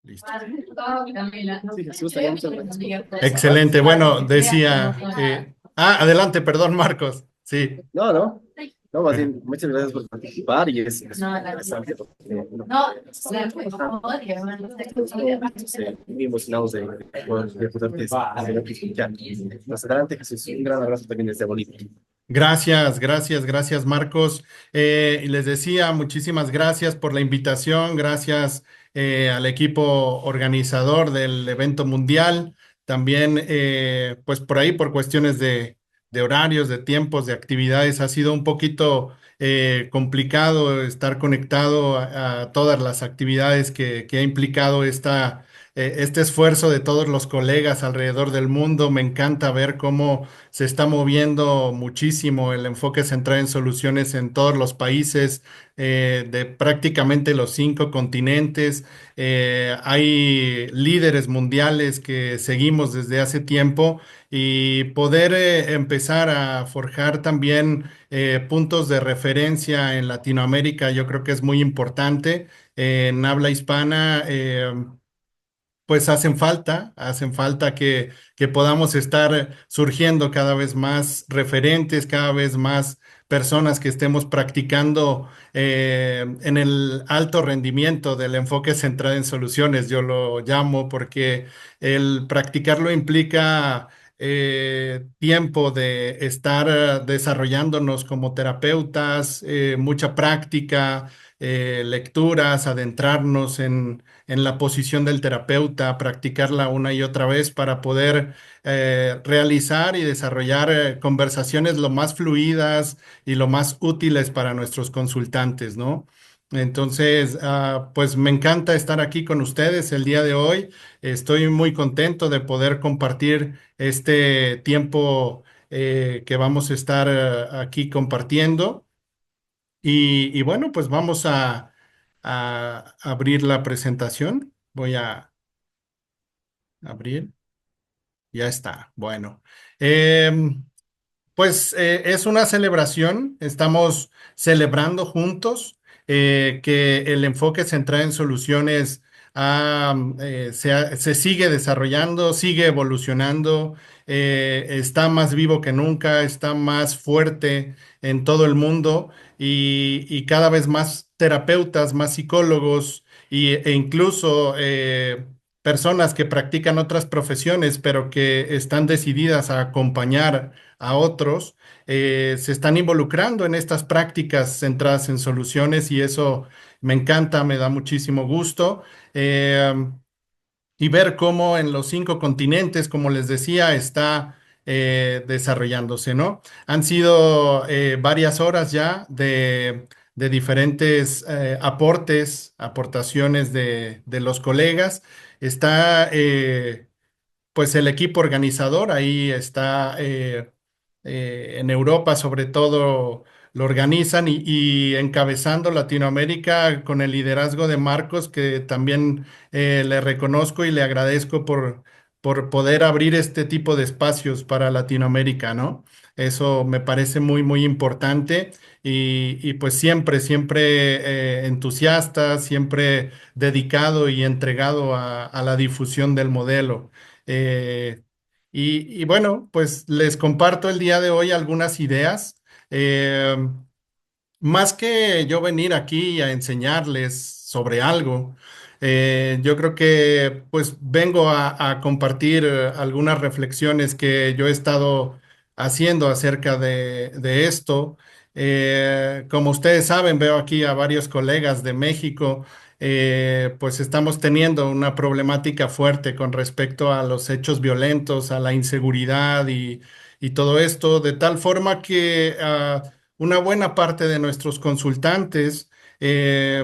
Listo. Sí, Jesús, también muchas gracias por participar. Excelente. Bueno, decía... adelante, perdón, Marcos. Sí. No, no, no, más Ajá. bien, muchas gracias por participar y es interesante porque bueno, muy emocionados de poderte escuchar. Más adelante, Jesús, un gran abrazo también desde Bolivia. Gracias, gracias, gracias, Marcos. Y les decía, muchísimas gracias por la invitación, gracias al equipo organizador del evento mundial. También, pues por ahí, por cuestiones de horarios, de tiempos, de actividades, ha sido un poquito complicado estar conectado a todas las actividades que ha implicado este esfuerzo de todos los colegas alrededor del mundo. Me encanta ver cómo se está moviendo muchísimo el enfoque central en soluciones en todos los países de prácticamente los 5 continentes. Hay líderes mundiales que seguimos desde hace tiempo y poder empezar a forjar también puntos de referencia en Latinoamérica, yo creo que es muy importante. En habla hispana, pues hacen falta que podamos estar surgiendo cada vez más referentes, cada vez más personas que estemos practicando en el alto rendimiento del enfoque centrado en soluciones. Yo lo llamo porque el practicarlo implica tiempo de estar desarrollándonos como terapeutas, mucha práctica, lecturas, adentrarnos en la posición del terapeuta, practicarla una y otra vez para poder realizar y desarrollar conversaciones lo más fluidas y lo más útiles para nuestros consultantes, ¿no? Entonces, pues me encanta estar aquí con ustedes el día de hoy. Estoy muy contento de poder compartir este tiempo que vamos a estar aquí compartiendo. Y bueno, pues vamos a abrir la presentación. Voy a abrir. Ya está. Bueno. Em, pues es una celebración, estamos celebrando juntos que el enfoque central en soluciones se sigue desarrollando, sigue evolucionando, está más vivo que nunca, está más fuerte en todo el mundo y cada vez más terapeutas, más psicólogos e incluso personas que practican otras profesiones, pero que están decididas a acompañar a otros, se están involucrando en estas prácticas centradas en soluciones y eso me encanta, me da muchísimo gusto. Eh, y ver cómo en los 5 continentes, como les decía, está desarrollándose, ¿no? Han sido varias horas ya de diferentes aportaciones de los colegas. Está pues el equipo organizador, ahí está en Europa sobre todo lo organizan y encabezando Latinoamérica con el liderazgo de Marcos, que también le reconozco y le agradezco por poder abrir este tipo de espacios para Latinoamérica, ¿no? Eso me parece muy, muy importante y pues siempre, siempre entusiasta, siempre dedicado y entregado a la difusión del modelo. Eh, y bueno, pues les comparto el día de hoy algunas ideas. Eh, Más que yo venir aquí a enseñarles sobre algo, yo creo que pues vengo a compartir algunas reflexiones que yo he estado haciendo acerca de esto. Como ustedes saben, veo aquí a varios colegas de México, pues estamos teniendo una problemática fuerte con respecto a los hechos violentos, a la inseguridad y todo esto, de tal forma que una buena parte de nuestros consultantes eh,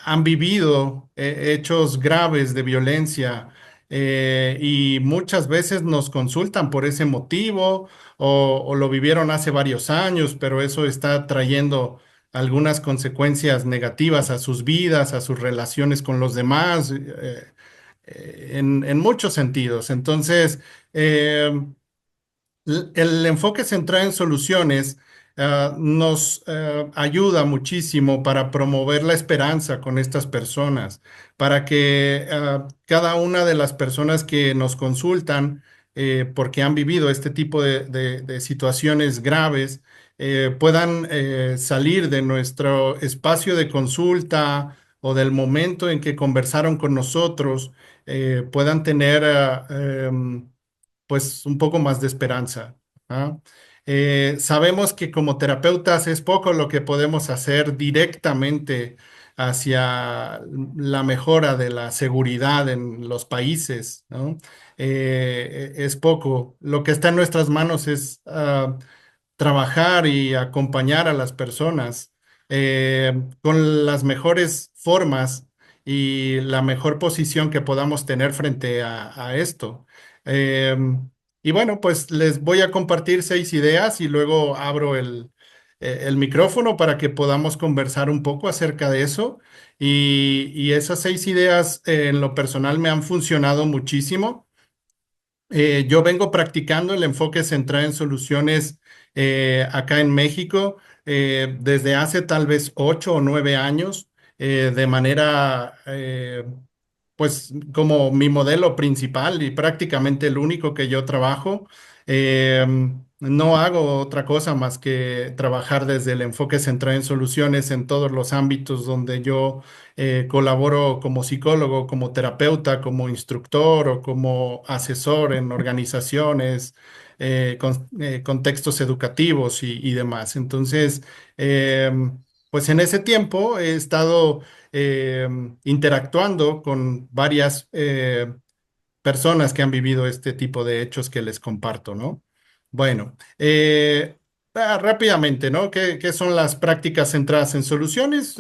han vivido hechos graves de violencia y muchas veces nos consultan por ese motivo o lo vivieron hace varios años, pero eso está trayendo algunas consecuencias negativas a sus vidas, a sus relaciones con los demás, en muchos sentidos. Entonces, el enfoque central en soluciones nos ayuda muchísimo para promover la esperanza con estas personas, para que cada una de las personas que nos consultan, porque han vivido este tipo de situaciones graves, puedan salir de nuestro espacio de consulta o del momento en que conversaron con nosotros, puedan tener pues un poco más de esperanza. ¿Ah? Sabemos que como terapeutas es poco lo que podemos hacer directamente hacia la mejora de la seguridad en los países, ¿no? Es poco. Lo que está en nuestras manos es trabajar y acompañar a las personas con las mejores formas y la mejor posición que podamos tener frente a esto. Eh, y bueno, pues les voy a compartir 6 ideas y luego abro el micrófono para que podamos conversar un poco acerca de eso. Y esas 6 ideas en lo personal me han funcionado muchísimo. Yo vengo practicando el enfoque centrado en soluciones acá en México desde hace tal vez 8 o 9 años de manera pues como mi modelo principal y prácticamente el único que yo trabajo. Eh, no hago otra cosa más que trabajar desde el enfoque centrado en soluciones en todos los ámbitos donde yo colaboro como psicólogo, como terapeuta, como instructor o como asesor en organizaciones, contextos educativos y demás. Entonces, pues en ese tiempo he estado interactuando con varias personas que han vivido este tipo de hechos que les comparto, ¿no? Bueno, rápidamente, ¿no? ¿Qué son las prácticas centradas en soluciones?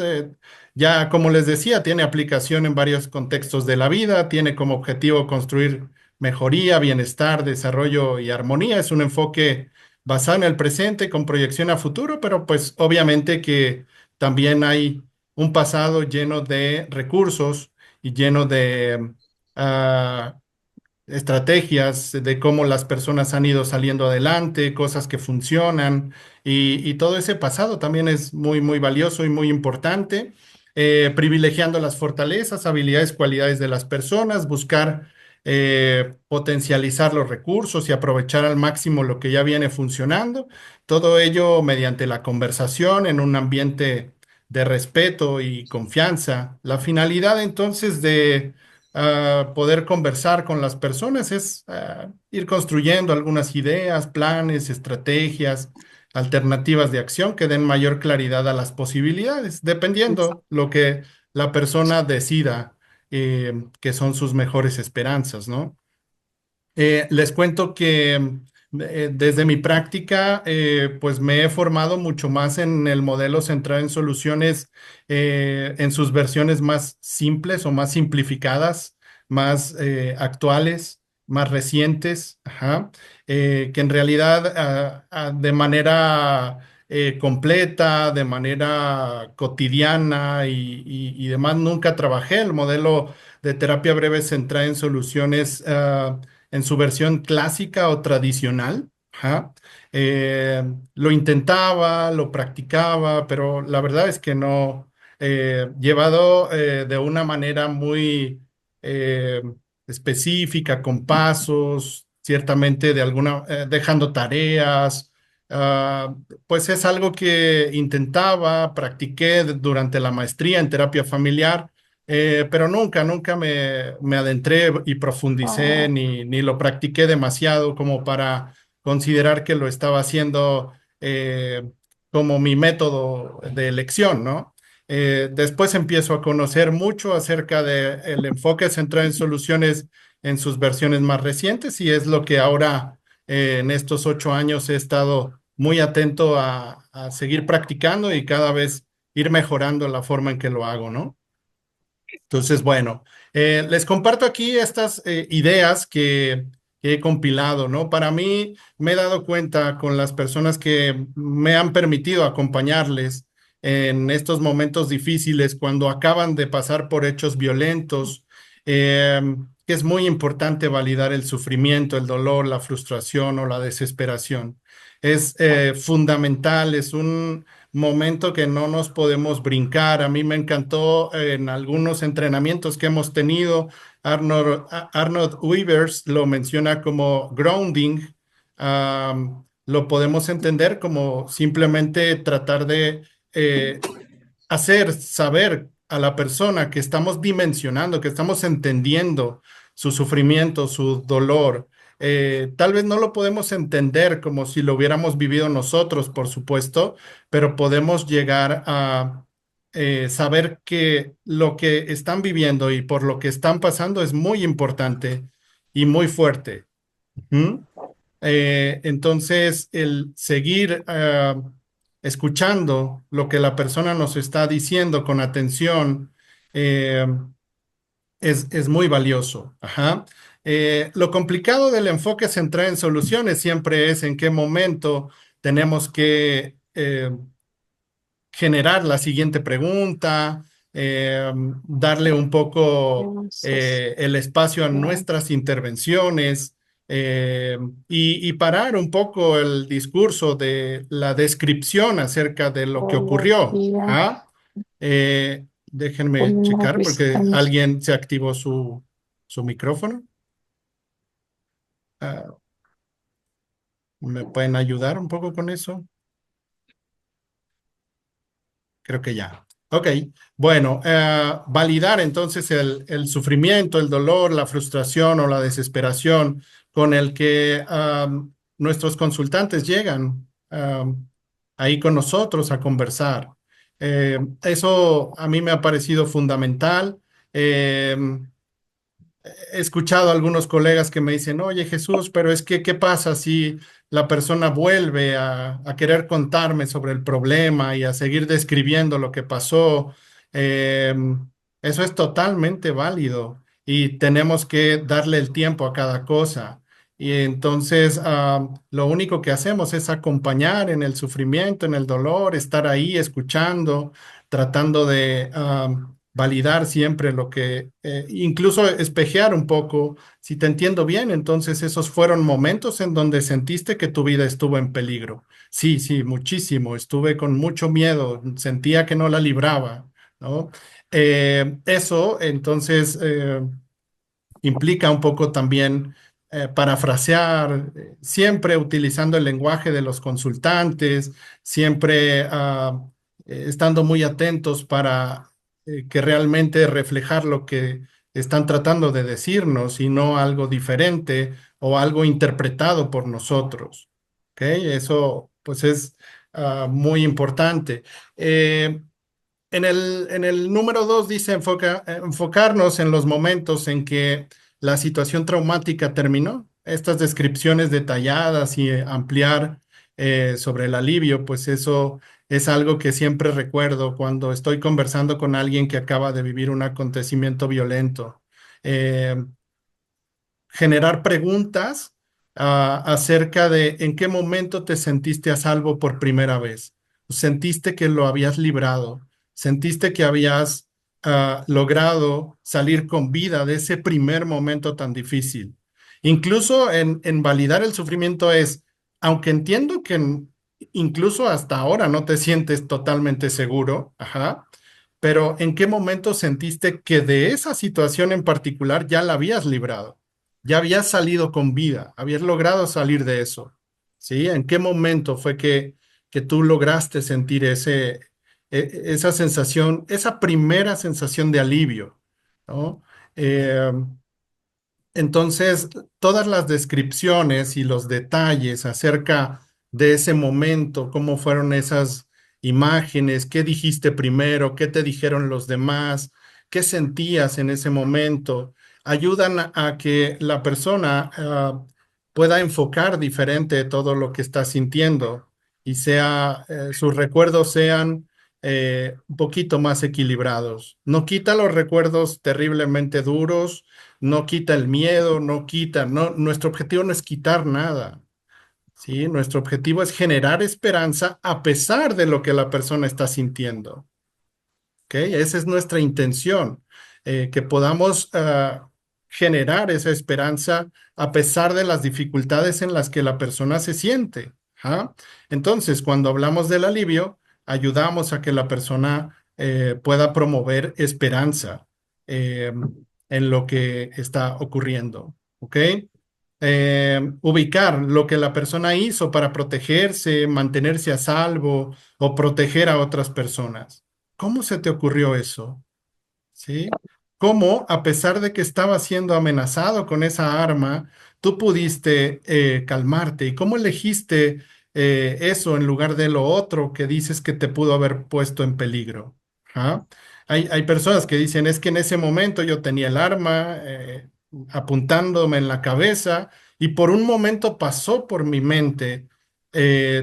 Ya, como les decía, tiene aplicación en varios contextos de la vida, tiene como objetivo construir mejoría, bienestar, desarrollo y armonía. Es un enfoque basado en el presente con proyección a futuro, pero pues obviamente que también hay un pasado lleno de recursos y lleno de ah, estrategias de cómo las personas han ido saliendo adelante, cosas que funcionan y todo ese pasado también es muy, muy valioso y muy importante, privilegiando las fortalezas, habilidades, cualidades de las personas, buscar potencializar los recursos y aprovechar al máximo lo que ya viene funcionando, todo ello mediante la conversación en un ambiente de respeto y confianza. La finalidad entonces de poder conversar con las personas es ir construyendo algunas ideas, planes, estrategias, alternativas de acción que den mayor claridad a las posibilidades, dependiendo lo que la persona decida que son sus mejores esperanzas, ¿no? Les cuento que desde mi práctica, pues me he formado mucho más en el modelo centrado en soluciones en sus versiones más simples o más simplificadas, más actuales, más recientes, ajá, que en realidad de manera completa, de manera cotidiana y demás, nunca trabajé el modelo de terapia breve centrada en soluciones. En su versión clásica o tradicional. Ajá. Eh, lo intentaba, lo practicaba, pero la verdad es que no, llevado de una manera muy eh, específica, con pasos, ciertamente de alguna, dejando tareas. ah, pues es algo que intentaba, practiqué durante la maestría en terapia familiar, pero nunca me adentré y profundicé ni lo practiqué demasiado como para considerar que lo estaba haciendo como mi método de elección, ¿no? Después empiezo a conocer mucho acerca del enfoque centrado en soluciones en sus versiones más recientes y es lo que ahora en estos 8 años he estado muy atento a seguir practicando y cada vez ir mejorando la forma en que lo hago, ¿no? Entonces, bueno, les comparto aquí estas ideas que he compilado, ¿no? Para mí, me he dado cuenta con las personas que me han permitido acompañarles en estos momentos difíciles, cuando acaban de pasar por hechos violentos, eh, que es muy importante validar el sufrimiento, el dolor, la frustración o la desesperación. es fundamental, es un momento que no nos podemos brincar. A mí me encantó en algunos entrenamientos que hemos tenido, Arnold Weavers lo menciona como grounding. Lo podemos entender como simplemente tratar de hacer saber a la persona que estamos dimensionando, que estamos entendiendo su sufrimiento, su dolor. Tal vez no lo podemos entender como si lo hubiéramos vivido nosotros, por supuesto, pero podemos llegar a saber que lo que están viviendo y por lo que están pasando es muy importante y muy fuerte. ¿Mm? Entonces, el seguir escuchando lo que la persona nos está diciendo con atención eh, es muy valioso. Ajá. Lo complicado del enfoque centrado en soluciones siempre es en qué momento tenemos que generar la siguiente pregunta, darle un poco el espacio a nuestras intervenciones y parar un poco el discurso de la descripción acerca de lo que ocurrió. ¿Ah? Déjenme checar porque alguien se activó su micrófono. Ah, ¿me pueden ayudar un poco con eso? Creo que ya. Ok, bueno, validar entonces el sufrimiento, el dolor, la frustración o la desesperación con el que nuestros consultantes llegan ahí con nosotros a conversar. Eso a mí me ha parecido fundamental. He escuchado a algunos colegas que me dicen, oye Jesús, pero es que, ¿qué pasa si la persona vuelve a querer contarme sobre el problema y a seguir describiendo lo que pasó? Eh, Eso es totalmente válido y tenemos que darle el tiempo a cada cosa. Y entonces, lo único que hacemos es acompañar en el sufrimiento, en el dolor, estar ahí escuchando, tratando de validar siempre lo que, incluso espejear un poco, si te entiendo bien, entonces esos fueron momentos en donde sentiste que tu vida estuvo en peligro. Sí, sí, muchísimo, estuve con mucho miedo, sentía que no la libraba, ¿no? Eso, entonces, implica un poco también parafrasear, siempre utilizando el lenguaje de los consultantes, siempre estando muy atentos para que realmente reflejar lo que están tratando de decirnos y no algo diferente o algo interpretado por nosotros. ¿Ok? Eso pues es muy importante. En el número dos dice enfocarnos en los momentos en que la situación traumática terminó. Estas descripciones detalladas y ampliar sobre el alivio, pues eso es algo que siempre recuerdo cuando estoy conversando con alguien que acaba de vivir un acontecimiento violento. Eh, Generar preguntas acerca de en qué momento te sentiste a salvo por primera vez. Sentiste que lo habías librado, sentiste que habías logrado salir con vida de ese primer momento tan difícil. Incluso en validar el sufrimiento es, aunque entiendo que incluso hasta ahora no te sientes totalmente seguro, ajá, pero ¿en qué momento sentiste que de esa situación en particular ya la habías librado? Ya habías salido con vida, habías logrado salir de eso, ¿sí? ¿En qué momento fue que tú lograste sentir esa sensación, esa primera sensación de alivio, ¿no? Eh, entonces, todas las descripciones y los detalles acerca de ese momento, cómo fueron esas imágenes, qué dijiste primero, qué te dijeron los demás, qué sentías en ese momento, ayudan a que la persona pueda enfocar diferente todo lo que está sintiendo y sus recuerdos sean un poquito más equilibrados. No quita los recuerdos terriblemente duros, no quita el miedo, no quita, no, nuestro objetivo no es quitar nada, ¿sí? Nuestro objetivo es generar esperanza a pesar de lo que la persona está sintiendo, ¿ok? Esa es nuestra intención, que podamos generar esa esperanza a pesar de las dificultades en las que la persona se siente. Ajá. Entonces, cuando hablamos del alivio, ayudamos a que la persona pueda promover esperanza eh, en lo que está ocurriendo. ¿Ok? Ubicar lo que la persona hizo para protegerse, mantenerse a salvo o proteger a otras personas. ¿Cómo se te ocurrió eso? ¿Sí? ¿Cómo, a pesar de que estaba siendo amenazado con esa arma, tú pudiste calmarte? ¿Y cómo elegiste eso en lugar de lo otro que dices que te pudo haber puesto en peligro? ¿Ah? Hay personas que dicen, es que en ese momento yo tenía el arma apuntándome en la cabeza y por un momento pasó por mi mente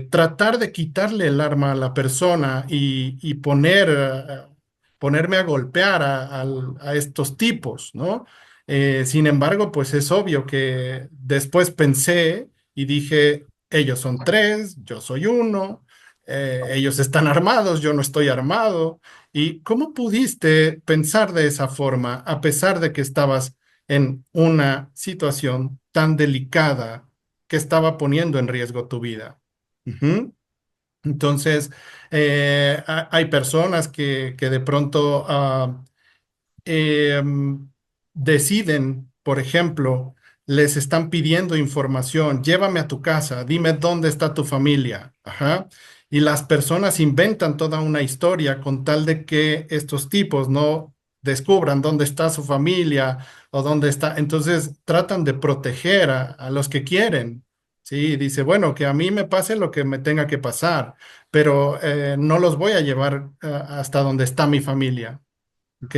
tratar de quitarle el arma a la persona y ponerme a golpear a estos tipos, ¿no? Sin embargo, pues es obvio que después pensé y dije, ellos son tres, yo soy uno, ellos están armados, yo no estoy armado. ¿Y cómo pudiste pensar de esa forma a pesar de que estabas en una situación tan delicada que estaba poniendo en riesgo tu vida? Ujú. Entonces, hay personas que de pronto eh, deciden, por ejemplo, les están pidiendo información, llévame a tu casa, dime dónde está tu familia. Ajá. Y las personas inventan toda una historia con tal de que estos tipos no descubran dónde está su familia o dónde está. Entonces tratan de proteger a los que quieren. Sí, dice, bueno, que a mí me pase lo que me tenga que pasar, pero no los voy a llevar hasta donde está mi familia. ¿Ok?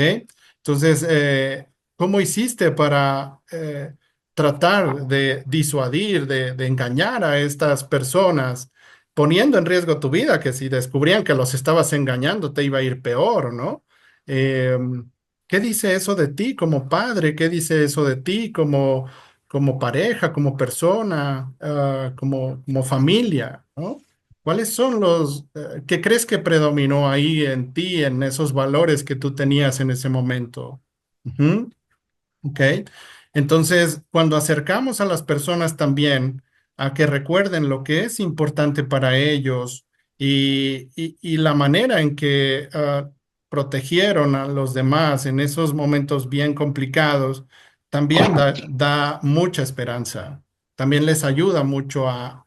Entonces, ¿cómo hiciste para tratar de disuadir, de engañar a estas personas, poniendo en riesgo tu vida, que si descubrían que los estabas engañando, te iba a ir peor, ¿no? Eh, ¿Qué dice eso de ti como padre? ¿Qué dice eso de ti como pareja, como persona, como familia, ¿no? ¿Cuáles son qué crees que predominó ahí en ti, en esos valores que tú tenías en ese momento? Ujú. Ok. Entonces, cuando acercamos a las personas también a que recuerden lo que es importante para ellos y la manera en que protegieron a los demás en esos momentos bien complicados, también da mucha esperanza. También les ayuda mucho a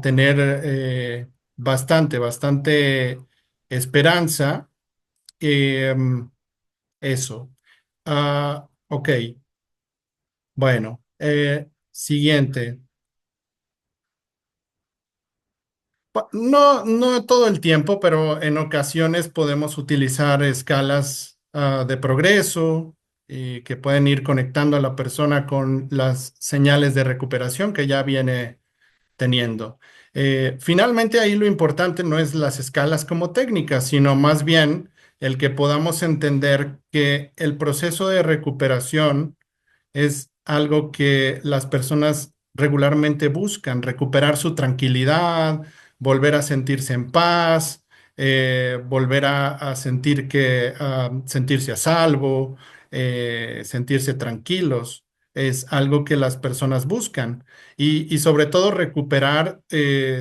tener bastante esperanza. Eso. Ok. Bueno, siguiente. No, no todo el tiempo, pero en ocasiones podemos utilizar escalas de progreso y que pueden ir conectando a la persona con las señales de recuperación que ya viene teniendo. Finalmente, ahí lo importante no es las escalas como técnicas, sino más bien el que podamos entender que el proceso de recuperación es algo que las personas regularmente buscan, recuperar su tranquilidad, volver a sentirse en paz, volver a sentir sentirse a salvo, sentirse tranquilos. Es algo que las personas buscan y sobre todo recuperar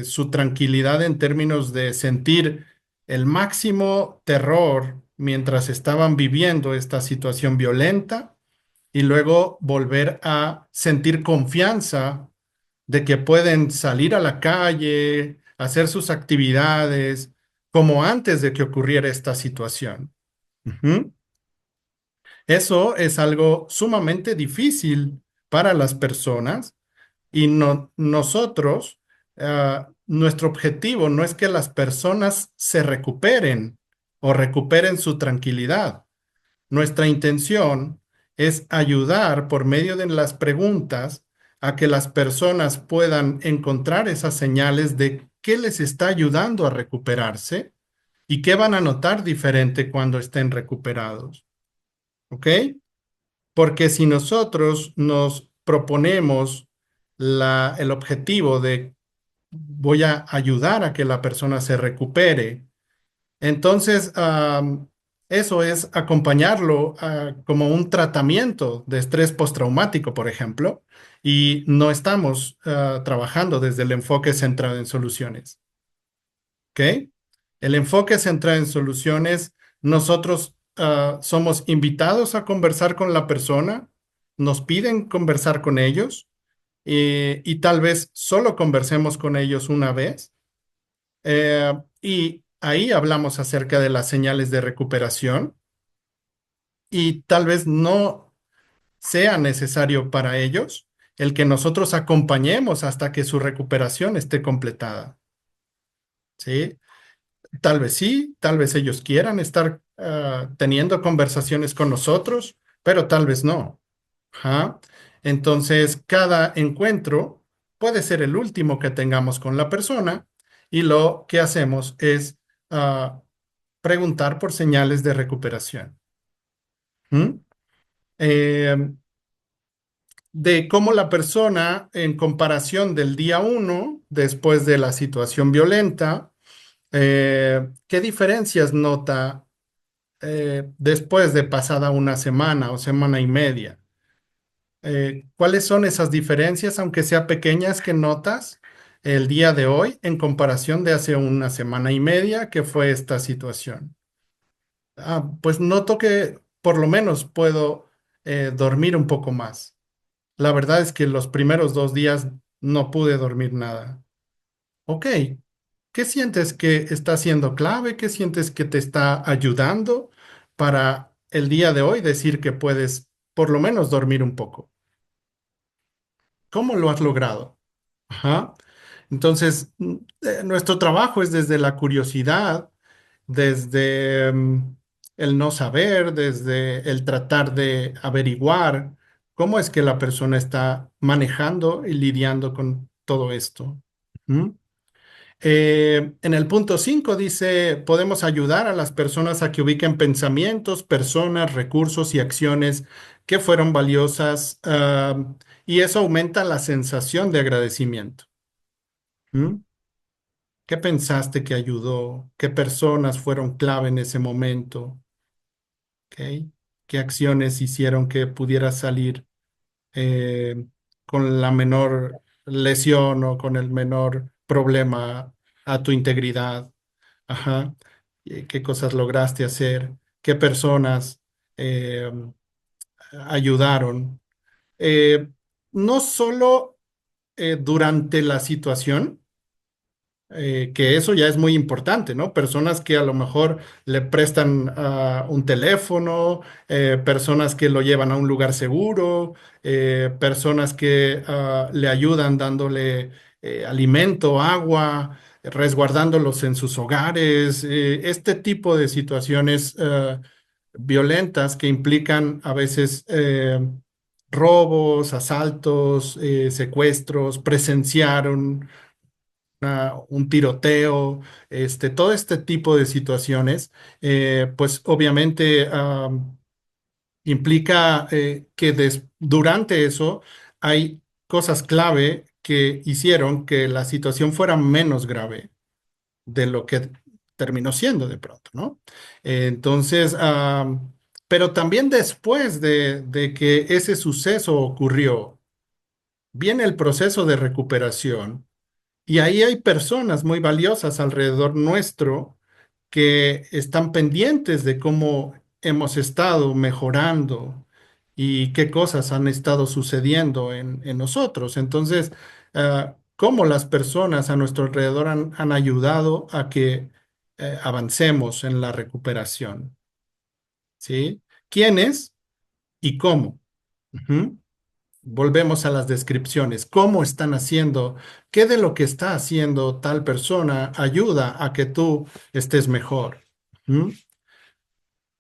su tranquilidad en términos de sentir el máximo terror mientras estaban viviendo esta situación violenta y luego volver a sentir confianza de que pueden salir a la calle, hacer sus actividades, como antes de que ocurriera esta situación. Ujú. Eso es algo sumamente difícil para las personas y nosotros, nuestro objetivo no es que las personas se recuperen o recuperen su tranquilidad. Nuestra intención es ayudar por medio de las preguntas a que las personas puedan encontrar esas señales de qué les está ayudando a recuperarse y qué van a notar diferente cuando estén recuperados. ¿Ok? Porque si nosotros nos proponemos el objetivo de voy a ayudar a que la persona se recupere, entonces Eso es acompañarlo como un tratamiento de estrés postraumático, por ejemplo, y no estamos trabajando desde el enfoque centrado en soluciones. ¿Ok? El enfoque centrado en soluciones, nosotros somos invitados a conversar con la persona, nos piden conversar con ellos y tal vez solo conversemos con ellos una vez. Y ahí hablamos acerca de las señales de recuperación y tal vez no sea necesario para ellos el que nosotros acompañemos hasta que su recuperación esté completada. ¿Sí? Tal vez sí, tal vez ellos quieran estar teniendo conversaciones con nosotros, pero tal vez no. Ajá. Entonces, cada encuentro puede ser el último que tengamos con la persona y lo que hacemos es ah, preguntar por señales de recuperación. ¿Mm? Eh, de cómo la persona, en comparación del día uno, después de la situación violenta, ¿qué diferencias nota después de pasada una semana o semana y media? ¿Cuáles son esas diferencias, aunque sean pequeñas, que notas el día de hoy en comparación de hace una semana y media que fue esta situación? Pues noto que por lo menos puedo dormir un poco más. La verdad es que los primeros 2 días no pude dormir nada. Ok, ¿qué sientes que está siendo clave? ¿Qué sientes que te está ayudando para el día de hoy decir que puedes por lo menos dormir un poco? ¿Cómo lo has logrado? Ajá. Entonces, nuestro trabajo es desde la curiosidad, desde el no saber, desde el tratar de averiguar cómo es que la persona está manejando y lidiando con todo esto. ¿Mm? En el punto 5 dice, podemos ayudar a las personas a que ubiquen pensamientos, personas, recursos y acciones que fueron valiosas, y eso aumenta la sensación de agradecimiento. ¿Mm? ¿Qué pensaste que ayudó? ¿Qué personas fueron clave en ese momento? ¿Ok? ¿Qué acciones hicieron que pudieras salir eh, con la menor lesión o con el menor problema a tu integridad? Ajá. ¿Qué cosas lograste hacer? ¿Qué personas eh, ayudaron? Eh, no solo durante la situación, que eso ya es muy importante, ¿no? Personas que a lo mejor le prestan un teléfono, personas que lo llevan a un lugar seguro, personas que le ayudan dándole alimento, agua, resguardándolos en sus hogares, este tipo de situaciones violentas que implican a veces robos, asaltos, secuestros, presenciaron un tiroteo, todo este tipo de situaciones, pues obviamente implica que durante eso hay cosas clave que hicieron que la situación fuera menos grave de lo que terminó siendo de pronto, ¿no? Entonces, pero también después de que ese suceso ocurrió, viene el proceso de recuperación y ahí hay personas muy valiosas alrededor nuestro que están pendientes de cómo hemos estado mejorando y qué cosas han estado sucediendo en nosotros. Entonces, cómo las personas a nuestro alrededor han ayudado a que avancemos en la recuperación, ¿sí? ¿Quiénes y cómo? Ujú. Volvemos a las descripciones. ¿Cómo están haciendo? ¿Qué de lo que está haciendo tal persona ayuda a que tú estés mejor? ¿Mm?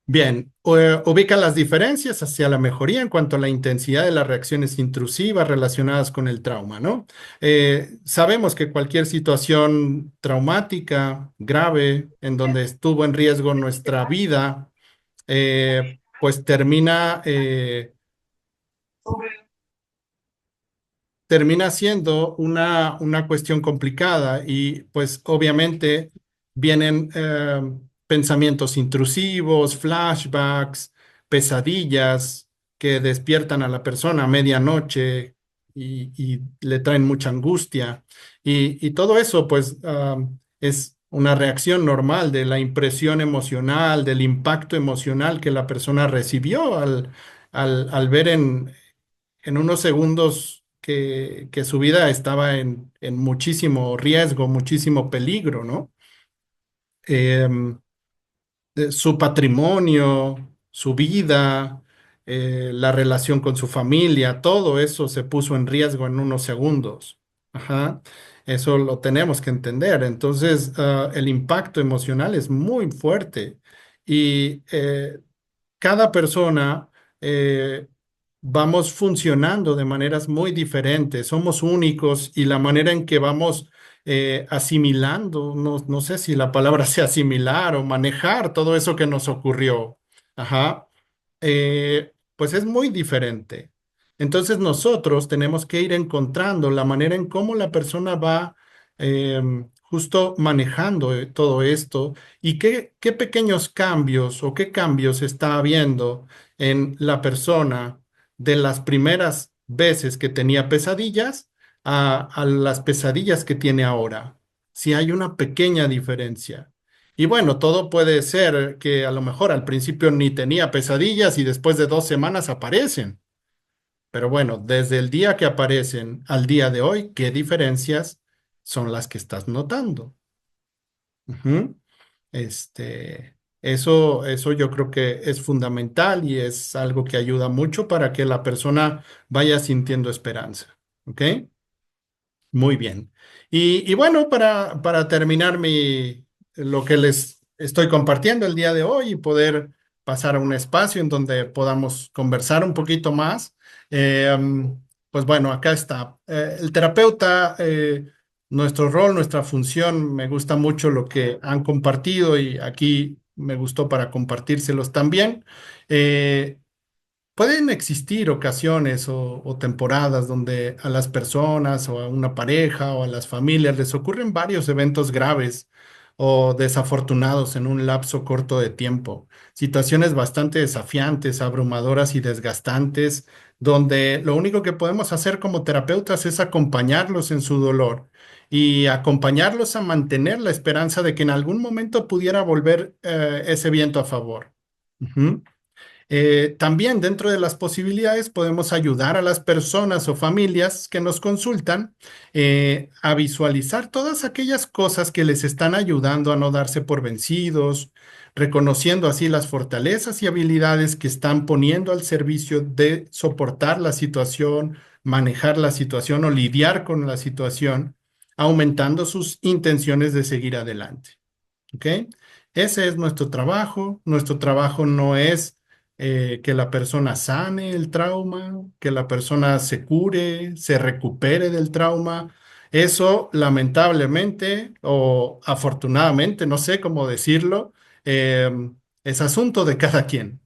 Bien, ubica las diferencias hacia la mejoría en cuanto a la intensidad de las reacciones intrusivas relacionadas con el trauma, ¿no? Sabemos que cualquier situación traumática, grave, en donde estuvo en riesgo nuestra vida, pues termina siendo una cuestión complicada y pues obviamente vienen pensamientos intrusivos, flashbacks, pesadillas que despiertan a la persona a medianoche y le traen mucha angustia. Y todo eso, pues, es una reacción normal de la impresión emocional, del impacto emocional que la persona recibió al ver en unos segundos que su vida estaba en muchísimo riesgo, muchísimo peligro, ¿no? Em, Su patrimonio, su vida, la relación con su familia, todo eso se puso en riesgo en unos segundos. Ajá. Eso lo tenemos que entender. Entonces, el impacto emocional es muy fuerte y cada persona vamos funcionando de maneras muy diferentes, somos únicos y la manera en que vamos asimilando, no sé si la palabra sea asimilar o manejar todo eso que nos ocurrió, ajá, pues es muy diferente. Entonces nosotros tenemos que ir encontrando la manera en cómo la persona va justo manejando todo esto y qué pequeños cambios o qué cambios está habiendo en la persona de las primeras veces que tenía pesadillas a las pesadillas que tiene ahora. Si hay una pequeña diferencia. Y bueno, todo puede ser que a lo mejor al principio ni tenía pesadillas y después de 2 semanas aparecen. Pero bueno, desde el día que aparecen al día de hoy, ¿qué diferencias son las que estás notando? Ujú. Eso yo creo que es fundamental y es algo que ayuda mucho para que la persona vaya sintiendo esperanza. ¿Ok? Muy bien. Y bueno, para terminar lo que les estoy compartiendo el día de hoy y poder pasar a un espacio en donde podamos conversar un poquito más, pues bueno, acá está. El terapeuta, nuestro rol, nuestra función, me gusta mucho lo que han compartido y aquí me gustó para compartírselos también. Eh, Pueden existir ocasiones o temporadas donde a las personas o a una pareja o a las familias les ocurren varios eventos graves o desafortunados en un lapso corto de tiempo. Situaciones bastante desafiantes, abrumadoras y desgastantes, donde lo único que podemos hacer como terapeutas es acompañarlos en su dolor y acompañarlos a mantener la esperanza de que en algún momento pudiera volver ese viento a favor. Ujú. También dentro de las posibilidades podemos ayudar a las personas o familias que nos consultan a visualizar todas aquellas cosas que les están ayudando a no darse por vencidos, reconociendo así las fortalezas y habilidades que están poniendo al servicio de soportar la situación, manejar la situación o lidiar con la situación, aumentando sus intenciones de seguir adelante. ¿Ok? Ese es nuestro trabajo. Nuestro trabajo no es que la persona sane el trauma, que la persona se cure, se recupere del trauma. Eso, lamentablemente o afortunadamente, no sé cómo decirlo, eh, es asunto de cada quien.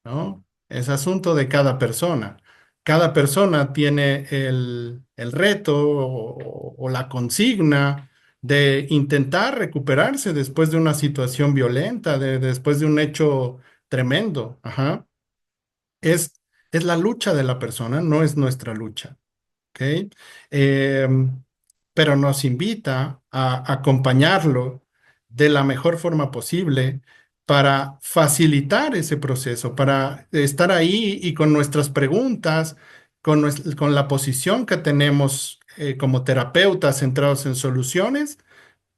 ¿No? Es asunto de cada persona. Cada persona tiene el reto o la consigna de intentar recuperarse después de una situación violenta, después de un hecho tremendo. Ajá. Es, es la lucha de la persona, no es nuestra lucha. ¿Ok? Pero nos invita a acompañarlo de la mejor forma posible para facilitar ese proceso, para estar ahí y con nuestras preguntas, con la posición que tenemos como terapeutas centrados en soluciones,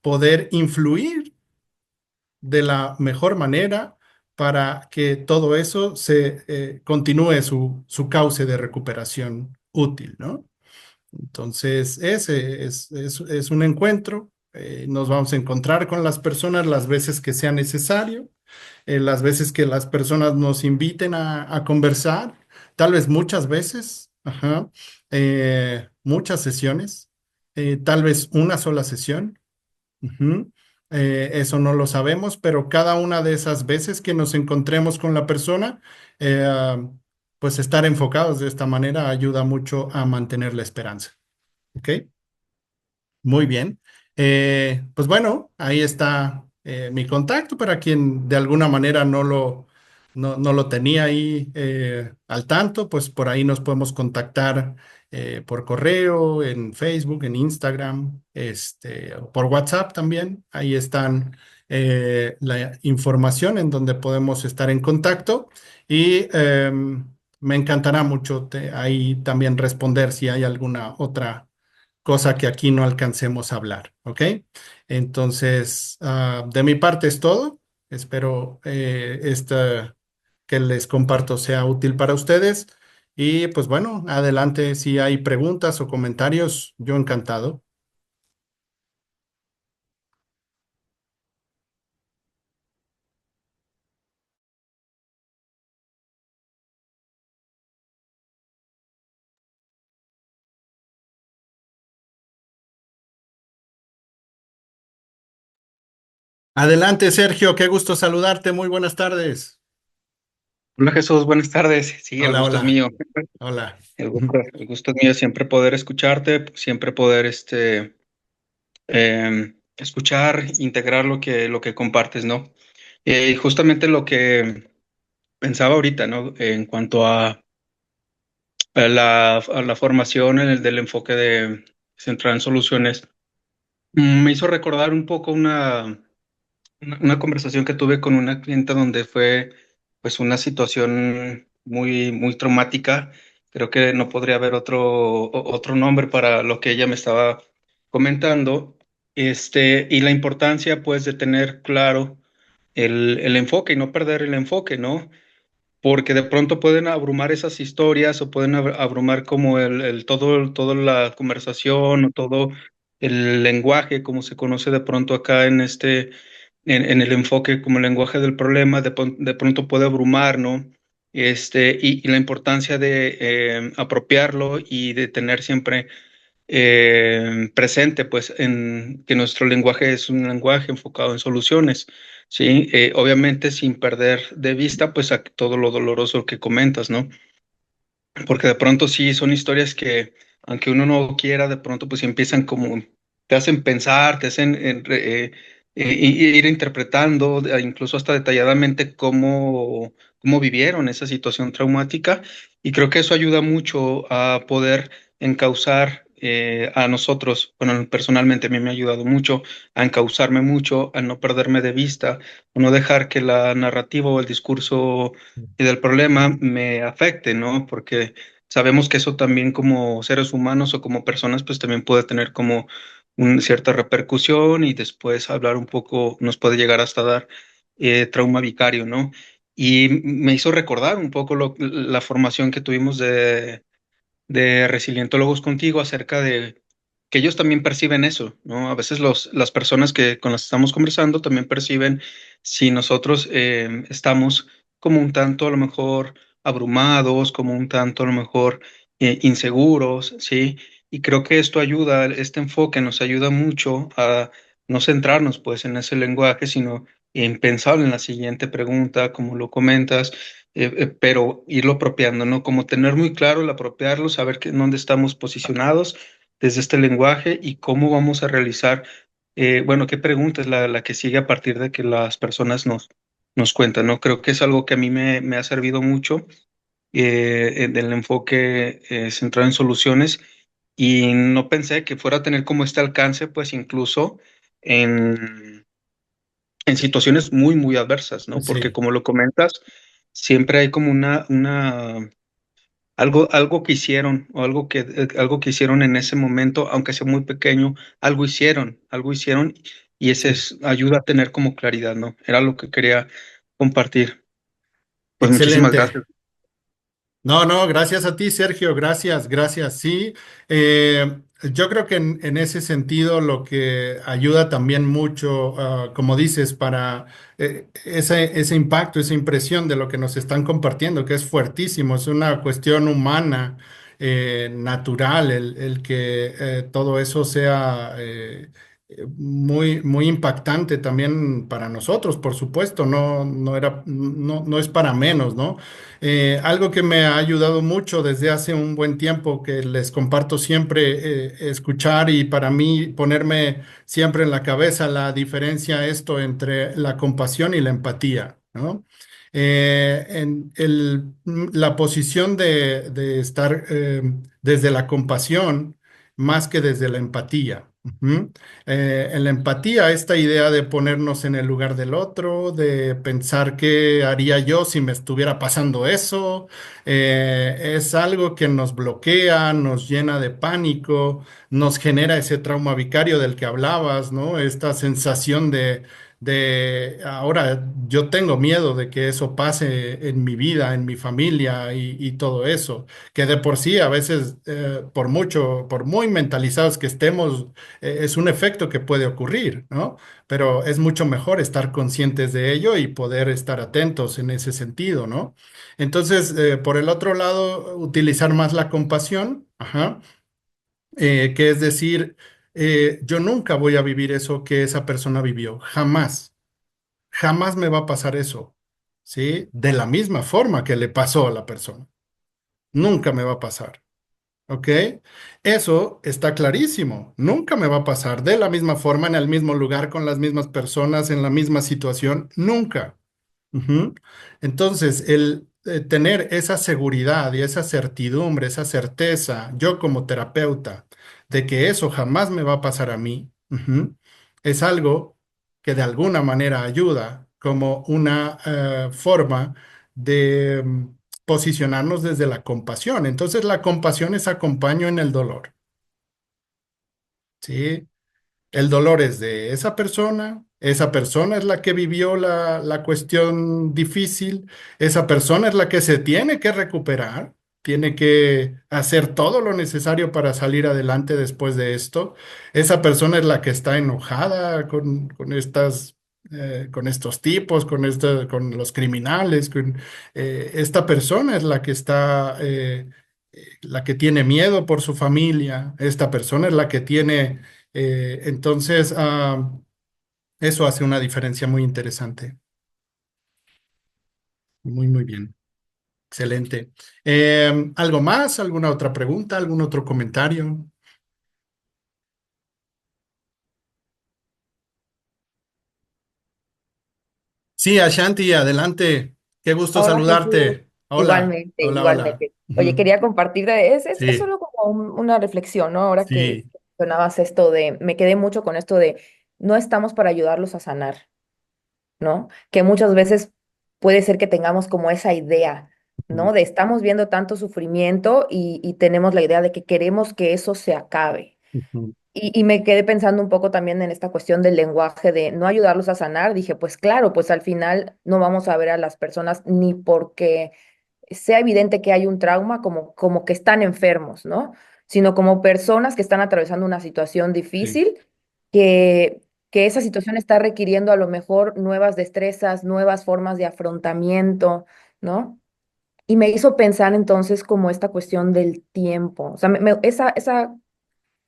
poder influir de la mejor manera para que todo eso se continúe su cauce de recuperación útil, ¿no? Entonces, ese es un encuentro. Nos vamos a encontrar con las personas las veces que sea necesario, las veces que las personas nos inviten a conversar, tal vez muchas veces, ajá, muchas sesiones, tal vez una sola sesión. Ujú. Eso no lo sabemos, pero cada una de esas veces que nos encontremos con la persona, pues estar enfocados de esta manera ayuda mucho a mantener la esperanza. ¿Ok? Muy bien. Pues bueno, ahí está mi contacto para quien de alguna manera no lo tenía ahí al tanto, pues por ahí nos podemos contactar por correo, en Facebook, en Instagram, o por WhatsApp también. Ahí están la información en donde podemos estar en contacto y me encantará mucho ahí también responder si hay alguna otra cosa que aquí no alcancemos a hablar, ¿ok? Entonces, de mi parte es todo. Espero esta que les comparto sea útil para ustedes. Y pues bueno, adelante si hay preguntas o comentarios, yo encantado. Adelante, Sergio, qué gusto saludarte. Muy buenas tardes. Hola Jesús, buenas tardes. Sí, el Hola, gusto es hola, mío. hola. El gusto es mío siempre poder escucharte, siempre poder escuchar, integrar lo que compartes, ¿no? Y justamente lo que pensaba ahorita, ¿no? En cuanto a la formación del enfoque de centrar en soluciones, me hizo recordar un poco una conversación que tuve con una clienta donde fue pues una situación muy, muy traumática. Creo que no podría haber otro nombre para lo que ella me estaba comentando. Y la importancia pues de tener claro el enfoque y no perder el enfoque, ¿no? Porque de pronto pueden abrumar esas historias o pueden abrumar como toda la conversación o todo el lenguaje, como se conoce de pronto acá en el enfoque como el lenguaje del problema, de pronto puede abrumar, ¿no? Y la importancia de apropiarlo y de tener siempre presente, pues, en que nuestro lenguaje es un lenguaje enfocado en soluciones, ¿sí? Obviamente sin perder de vista, pues, todo lo doloroso que comentas, ¿no? Porque de pronto sí son historias que, aunque uno no quiera, de pronto pues empiezan como, te hacen pensar, te hacen ir interpretando, incluso hasta detalladamente cómo vivieron esa situación traumática. Y creo que eso ayuda mucho a poder encauzar a nosotros, bueno, personalmente a mí me ha ayudado mucho a encauzarme mucho, a no perderme de vista, a no dejar que la narrativa o el discurso y del problema me afecte, ¿no? Porque sabemos que eso también como seres humanos o como personas, pues también puede tener como una cierta repercusión y después hablar un poco, nos puede llegar hasta dar trauma vicario, ¿no? Y me hizo recordar un poco la formación que tuvimos de resilientólogos contigo acerca de que ellos también perciben eso, ¿no? A veces las personas con las que estamos conversando también perciben si nosotros estamos como un tanto a lo mejor abrumados, como un tanto a lo mejor inseguros, ¿sí? Y creo que esto ayuda, este enfoque nos ayuda mucho a no centrarnos pues en ese lenguaje, sino en pensar en la siguiente pregunta, como lo comentas, pero irlo apropiando, ¿no? Como tener muy claro el apropiarlo, saber dónde estamos posicionados desde este lenguaje y cómo vamos a realizar, bueno, qué pregunta es la que sigue a partir de que las personas nos cuentan, ¿no? Creo que es algo que a mí me ha servido mucho del enfoque centrado en soluciones y no pensé que fuera a tener como este alcance, pues incluso en en situaciones muy, muy adversas, ¿no? Porque Sí. como lo comentas, siempre hay como algo que hicieron o algo que hicieron en ese momento, aunque sea muy pequeño, algo hicieron y ese Sí. ayuda a tener como claridad, ¿no? Era lo que quería compartir. Pues muchísimas Excelente. gracias. No, no, gracias a ti, Sergio, gracias, gracias. Sí, yo creo que en ese sentido lo que ayuda también mucho, como dices, para ese impacto, esa impresión de lo que nos están compartiendo, que es fuertísimo, es una cuestión humana, natural, el que todo eso sea muy, muy impactante también para nosotros, por supuesto, no es para menos, ¿no? Algo que me ha ayudado mucho desde hace un buen tiempo, que les comparto siempre, escuchar y para mí ponerme siempre en la cabeza la diferencia esto entre la compasión y la empatía, ¿no? La posición de estar desde la compasión más que desde la empatía. Ujú. En la empatía, esta idea de ponernos en el lugar del otro, de pensar qué haría yo si me estuviera pasando eso, es algo que nos bloquea, nos llena de pánico, nos genera ese trauma vicario del que hablabas, ¿no? Esta sensación de ahora yo tengo miedo de que eso pase en mi vida, en mi familia y todo eso, que de por sí a veces, por muy mentalizados que estemos, es un efecto que puede ocurrir, ¿no? Pero es mucho mejor estar conscientes de ello y poder estar atentos en ese sentido, ¿no? Entonces, por el otro lado, utilizar más la compasión, ajá, que es decir, yo nunca voy a vivir eso que esa persona vivió, jamás, jamás me va a pasar eso, ¿sí? De la misma forma que le pasó a la persona, nunca me va a pasar. ¿Ok? Eso está clarísimo. Nunca me va a pasar de la misma forma, en el mismo lugar, con las mismas personas, en la misma situación. Nunca. Ujú. Entonces, el tener esa seguridad y esa certidumbre, esa certeza, yo como terapeuta, de que eso jamás me va a pasar a mí, ujú, es algo que de alguna manera ayuda como una forma de posicionarnos desde la compasión. Entonces, la compasión es acompaño en el dolor, ¿sí? El dolor es de esa persona es la que vivió la cuestión difícil, esa persona es la que se tiene que recuperar, tiene que hacer todo lo necesario para salir adelante después de esto, esa persona es la que está enojada con estos tipos, con los criminales, esta persona es la que está... la que tiene miedo por su familia, esta persona es la que tiene entonces, eso hace una diferencia muy interesante. Muy, muy bien. Excelente. ¿Algo más? ¿Alguna otra pregunta? ¿Algún otro comentario? Sí, Ashanti, adelante. Qué gusto Hola Jesús, saludarte. Hola, igualmente, hola, hola. igualmente. Oye, Ujú. quería compartirte, es Sí, solo como una reflexión, ¿no? Ahora que sí. mencionabas esto de, me quedé mucho con esto de, no estamos para ayudarlos a sanar, ¿no? Que muchas veces puede ser que tengamos como esa idea, Ujú, ¿no? De estamos viendo tanto sufrimiento y tenemos la idea de que queremos que eso se acabe. ujú, Y me quedé pensando un poco también en esta cuestión del lenguaje, de no ayudarlos a sanar. Dije, pues claro, pues al final no vamos a ver a las personas ni porque sea evidente que hay un trauma como que están enfermos, ¿no? Sino como personas que están atravesando una situación sí. difícil, que, que esa situación está requiriendo a lo mejor nuevas destrezas, nuevas formas de afrontamiento, ¿no? Y me hizo pensar entonces como esta cuestión del tiempo. O sea,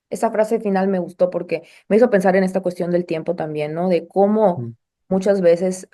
esa frase final me gustó porque me hizo pensar en esta cuestión del tiempo también, ¿no? De cómo Ujú, muchas veces,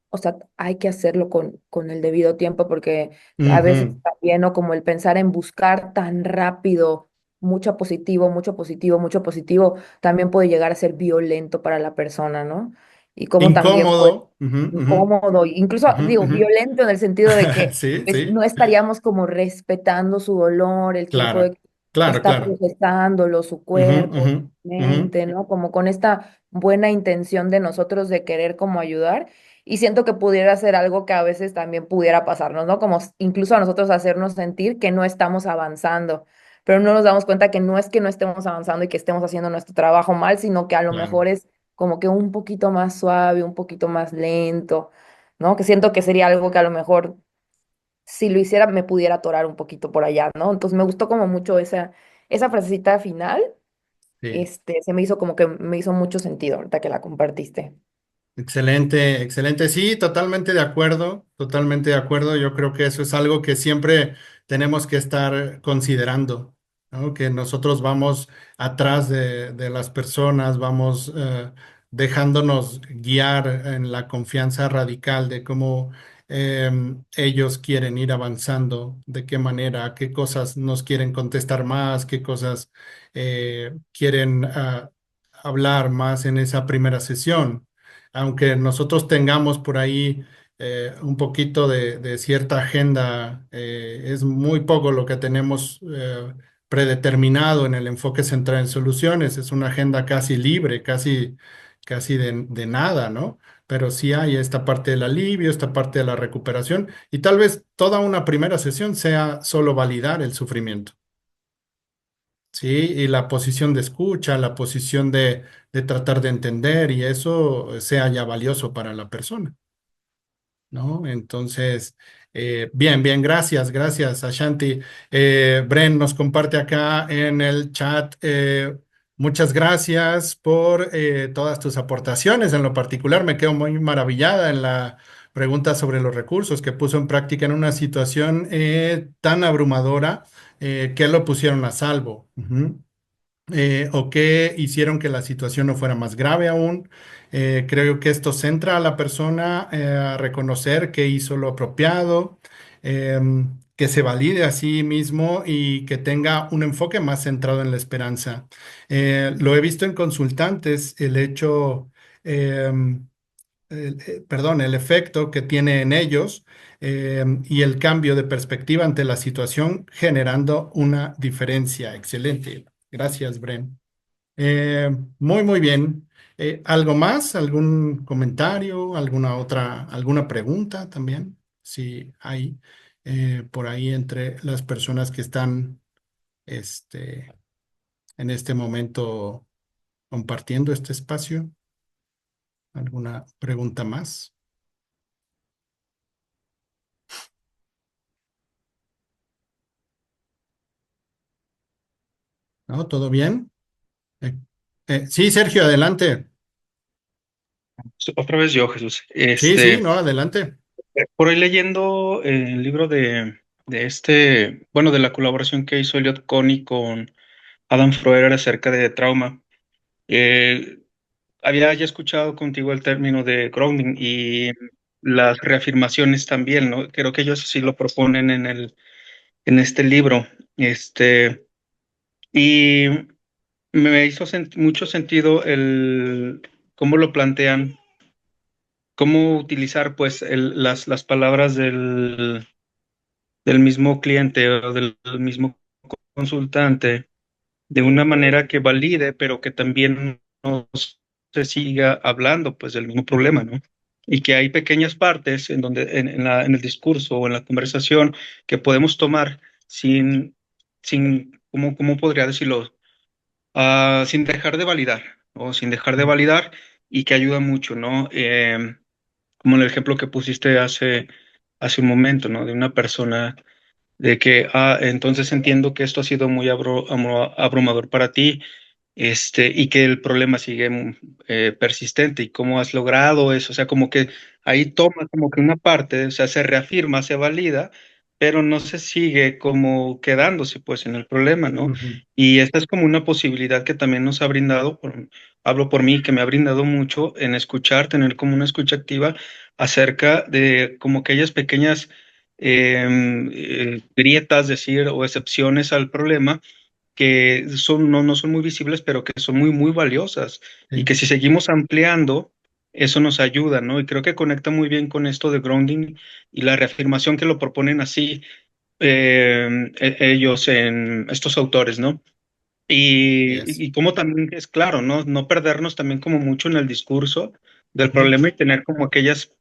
o sea, hay que hacerlo con el debido tiempo porque a veces ujú, también, ¿no? Como el pensar en buscar tan rápido mucho positivo, mucho positivo, mucho positivo, también puede llegar a ser violento para la persona, ¿no? Y cómo también, pues, incómodo. Ujú, ujú, incómodo, incluso ujú, digo, ujú. violento en el sentido de que Sí, pues, sí. no estaríamos como respetando su dolor, el tiempo Claro, de claro, está claro. procesándolo, su Ujú, cuerpo, ujú, su ujú. mente, ¿no? Como con esta buena intención de nosotros de querer como ayudar. Y siento que pudiera ser algo que a veces también pudiera pasarnos, ¿no? Como incluso a nosotros hacernos sentir que no estamos avanzando, pero no nos damos cuenta que no estemos avanzando y que estemos haciendo nuestro trabajo mal, sino que a lo Claro, mejor es como que un poquito más suave, un poquito más lento, ¿no? Que siento que sería algo que a lo mejor si lo hiciera me pudiera atorar un poquito por allá, ¿no? Entonces me gustó como mucho esa frasecita final, sí. se me hizo como que me hizo mucho sentido ahorita que la compartiste. Excelente, excelente. Sí, totalmente de acuerdo, totalmente de acuerdo. Yo creo que eso es algo que siempre tenemos que estar considerando. ¿no? Que nosotros vamos atrás de las personas, vamos dejándonos guiar en la confianza radical de cómo ellos quieren ir avanzando, de qué manera, qué cosas nos quieren contestar más, qué cosas quieren hablar más en esa primera sesión. Aunque nosotros tengamos por ahí un poquito de cierta agenda, es muy poco lo que tenemos predeterminado en el enfoque central en soluciones, es una agenda casi libre, casi de nada, ¿no? Pero sí hay esta parte del alivio, esta parte de la recuperación y tal vez toda una primera sesión sea solo validar el sufrimiento, ¿sí? Y la posición de escucha, la posición de tratar de entender y eso sea ya valioso para la persona. ¿No? Entonces, bien, bien, gracias, Ashanti. Bren nos comparte acá en el chat. Muchas gracias por todas tus aportaciones. En lo particular, me quedo muy maravillada en la pregunta sobre los recursos que puso en práctica en una situación tan abrumadora que lo pusieron a salvo. Ujú. O que hicieron que la situación no fuera más grave aún. Creo que esto centra a la persona a reconocer que hizo lo apropiado, que se valide a sí mismo y que tenga un enfoque más centrado en la esperanza. Lo he visto en consultantes, el hecho, perdón, el efecto que tiene en ellos y el cambio de perspectiva ante la situación generando una diferencia. Excelente. Gracias, Bren. Muy bien. ¿Algo más? ¿Algún comentario? ¿Alguna pregunta también? Si hay por ahí entre las personas que están este, en este momento compartiendo este espacio. ¿Alguna pregunta más? ¿No? ¿Todo bien? Eh, sí, Sergio, adelante. Otra vez yo, Jesús. Sí, sí, no, adelante. Por ahí leyendo el libro bueno, de la colaboración que hizo Elliot Connie con Adam Freud acerca de trauma. eh, Había ya escuchado contigo el término de grounding y las reafirmaciones también, ¿no? Creo que ellos sí lo proponen en este libro. Y me hizo mucho sentido cómo lo plantean, cómo utilizar pues las palabras del mismo cliente o del mismo consultante de una manera que valide, pero que también no se siga hablando pues del mismo problema, ¿no? Y que hay pequeñas partes en donde en el discurso o en la conversación que podemos tomar sin, ¿cómo podría decirlo? Sin dejar de validar o sin dejar de validar y que ayuda mucho, ¿no? Como el ejemplo que pusiste hace un momento, ¿no? De una persona de que, entonces entiendo que esto ha sido muy abrumador para ti, y que el problema sigue persistente y cómo has logrado eso, o sea, como que ahí toma como que una parte, o sea, se reafirma, se valida, pero no se sigue como quedándose pues en el problema, ¿no? Ujú, Y esta es como una posibilidad que también nos ha brindado, hablo por mí, que me ha brindado mucho en escuchar, tener como una escucha activa acerca de como aquellas pequeñas grietas, decir, o excepciones al problema que no son muy visibles, pero que son muy valiosas y sí, que si seguimos ampliando, eso nos ayuda, ¿no? Y creo que conecta muy bien con esto de grounding y la reafirmación que lo proponen así ellos, en estos autores, ¿no? yes. Y como también es claro, ¿no? No perdernos también como mucho en el discurso del Ujú. problema y tener como aquellas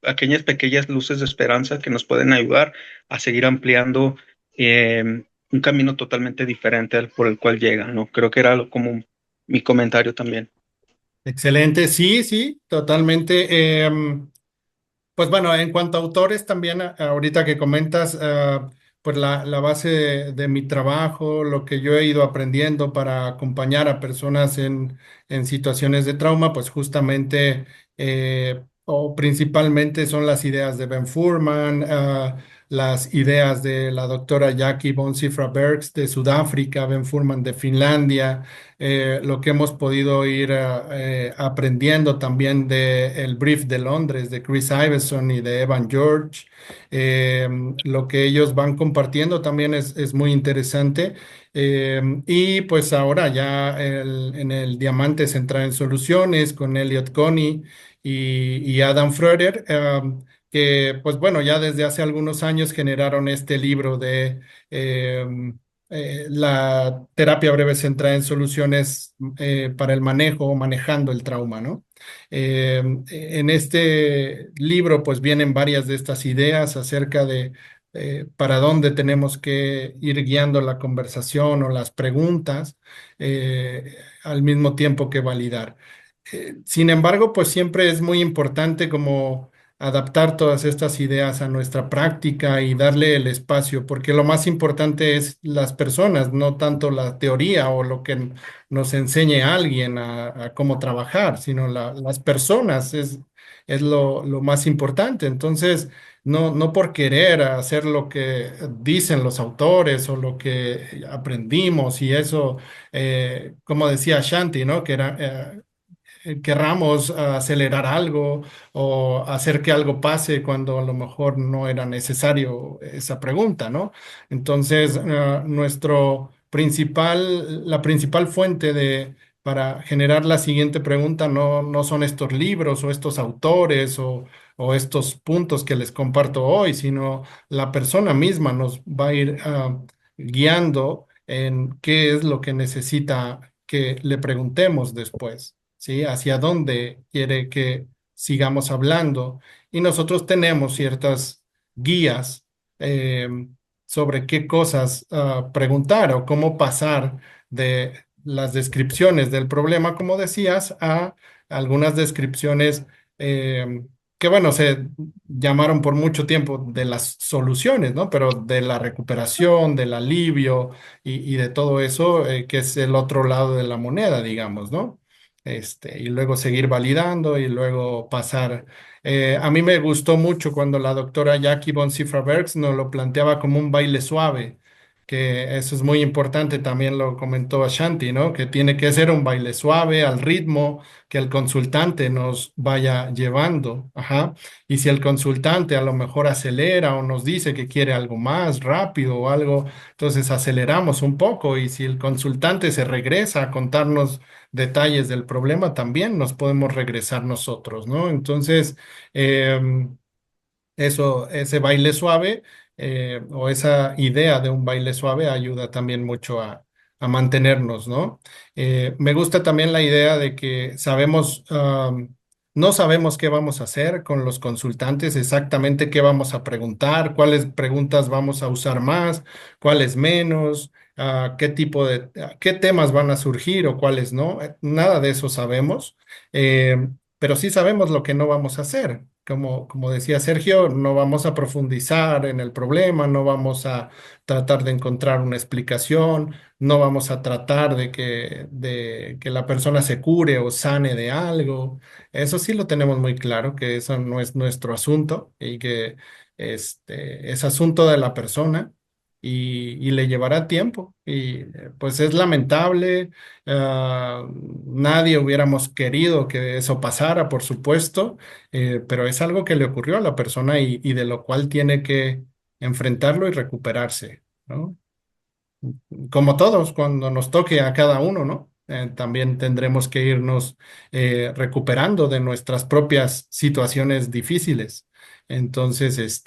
pequeñas luces de esperanza que nos pueden ayudar a seguir ampliando un camino totalmente diferente al por el cual llegan, ¿no? Creo que era como mi comentario también. Excelente, sí, sí, totalmente. Pues bueno, en cuanto a autores también, ahorita que comentas, pues la base de mi trabajo, lo que yo he ido aprendiendo para acompañar a personas en situaciones de trauma, pues justamente o principalmente son las ideas de Ben Furman, las ideas de la doctora Jackie von Cifra-Bergs de Sudáfrica, Ben Furman de Finlandia, lo que hemos podido ir aprendiendo también del Brief de Londres de Chris Iveson y de Evan George. Eh, lo que ellos van compartiendo también es muy interesante. Y pues ahora ya en el Diamante Central en Soluciones con Elliot Coney y Adam Freuder, que pues bueno, ya desde hace algunos años generaron este libro de la terapia breve centrada en soluciones para el manejo o manejando el trauma, ¿no? En este libro pues vienen varias de estas ideas acerca de para dónde tenemos que ir guiando la conversación o las preguntas al mismo tiempo que validar. Sin embargo, pues siempre es muy importante como adaptar todas estas ideas a nuestra práctica y darle el espacio, porque lo más importante es las personas, no tanto la teoría o lo que nos enseñe alguien a cómo trabajar, sino las personas es lo más importante. Entonces, no por querer hacer lo que dicen los autores o lo que aprendimos y eso, como decía Shanti, ¿no? Que era querramos acelerar algo o hacer que algo pase cuando a lo mejor no era necesario esa pregunta, ¿no? Entonces, la principal fuente para generar la siguiente pregunta no son estos libros o estos autores o estos puntos que les comparto hoy, sino la persona misma nos va a ir guiando en qué es lo que necesita que le preguntemos después. ¿Sí? Hacia dónde quiere que sigamos hablando. Y nosotros tenemos ciertas guías eh, sobre qué cosas preguntar o cómo pasar de las descripciones del problema, como decías, a algunas descripciones que, bueno, se llamaron por mucho tiempo de las soluciones, ¿no? Pero de la recuperación, del alivio y de todo eso, que es el otro lado de la moneda, digamos, ¿no? Y luego seguir validando y luego pasar. A mí me gustó mucho cuando la doctora Jackie von Cifra-Bergs nos lo planteaba como un baile suave, que eso es muy importante, también lo comentó Ashanti, ¿no? Que tiene que ser un baile suave, al ritmo que el consultante nos vaya llevando. Ajá. Y si el consultante a lo mejor acelera o nos dice que quiere algo más rápido o algo, entonces aceleramos un poco y si el consultante se regresa a contarnos detalles del problema, también nos podemos regresar nosotros, ¿no? Entonces, ese baile suave o esa idea de un baile suave ayuda también mucho a mantenernos, ¿no? Me gusta también la idea de que no sabemos qué vamos a hacer con los consultantes, exactamente qué vamos a preguntar, cuáles preguntas vamos a usar más, cuáles menos, qué temas van a surgir o cuáles no. Nada de eso sabemos, pero sí sabemos lo que no vamos a hacer. Como decía Sergio, no vamos a profundizar en el problema, no vamos a tratar de encontrar una explicación, no vamos a tratar de que la persona se cure o sane de algo. Eso sí lo tenemos muy claro, que eso no es nuestro asunto y que es asunto de la persona y le llevará tiempo. Y pues es lamentable, nadie hubiéramos querido que eso pasara, por supuesto, pero es algo que le ocurrió a la persona y de lo cual tiene que enfrentarlo y recuperarse, ¿no? Como todos, cuando nos toque a cada uno, ¿no? También tendremos que irnos recuperando de nuestras propias situaciones difíciles. Entonces,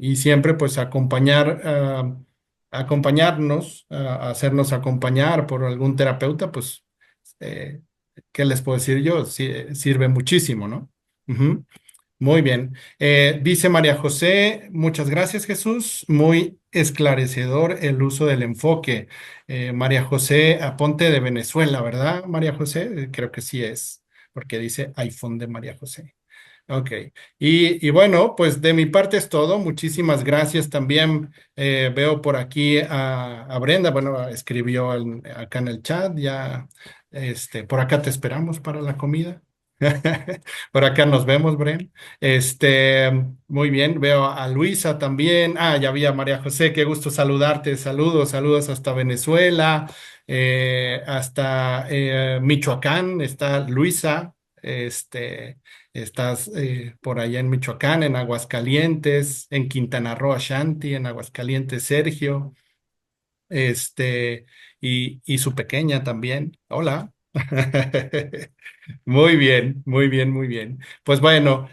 y siempre pues acompañarnos, hacernos acompañar por algún terapeuta, pues, eh, ¿qué les puedo decir yo? Sirve muchísimo, ¿no? Ujú. Muy bien. Dice María José, muchas gracias Jesús, muy esclarecedor el uso del enfoque. María José Aponte de Venezuela, ¿verdad, María José? Creo que sí es, porque dice iPhone de María José. Ok. Y bueno, pues de mi parte es todo. Muchísimas gracias. También veo por aquí a Brenda, bueno, escribió acá en el chat, ya, por acá te esperamos para la comida. Por acá nos vemos, Bren. Muy bien, veo a Luisa también. Ah, ya vi a María José, qué gusto saludarte. Saludos, saludos hasta Venezuela, hasta Michoacán. Está Luisa. Estás por allá en Michoacán, en Aguascalientes, en Quintana Roo, Ashanti, en Aguascalientes, Sergio. Este, y su pequeña también. Hola. Muy bien, muy bien, muy bien. Pues bueno,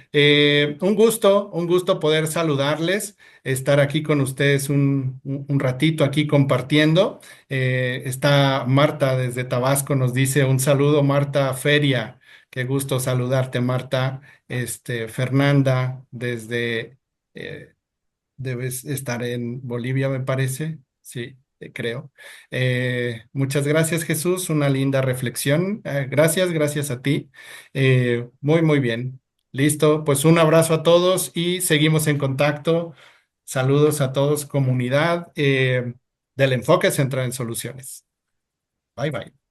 un gusto poder saludarles, estar aquí con ustedes un ratito aquí compartiendo. Está Marta desde Tabasco, nos dice un saludo, Marta Feria. Qué gusto saludarte, Marta. Fernanda desde eh, debes estar en Bolivia, me parece. Sí, creo. Muchas gracias, Jesús. Una linda reflexión. Gracias, gracias a ti. Muy, muy bien. Listo. Pues un abrazo a todos y seguimos en contacto. Saludos a todos, comunidad del Enfoque Central en Soluciones. Bye, bye.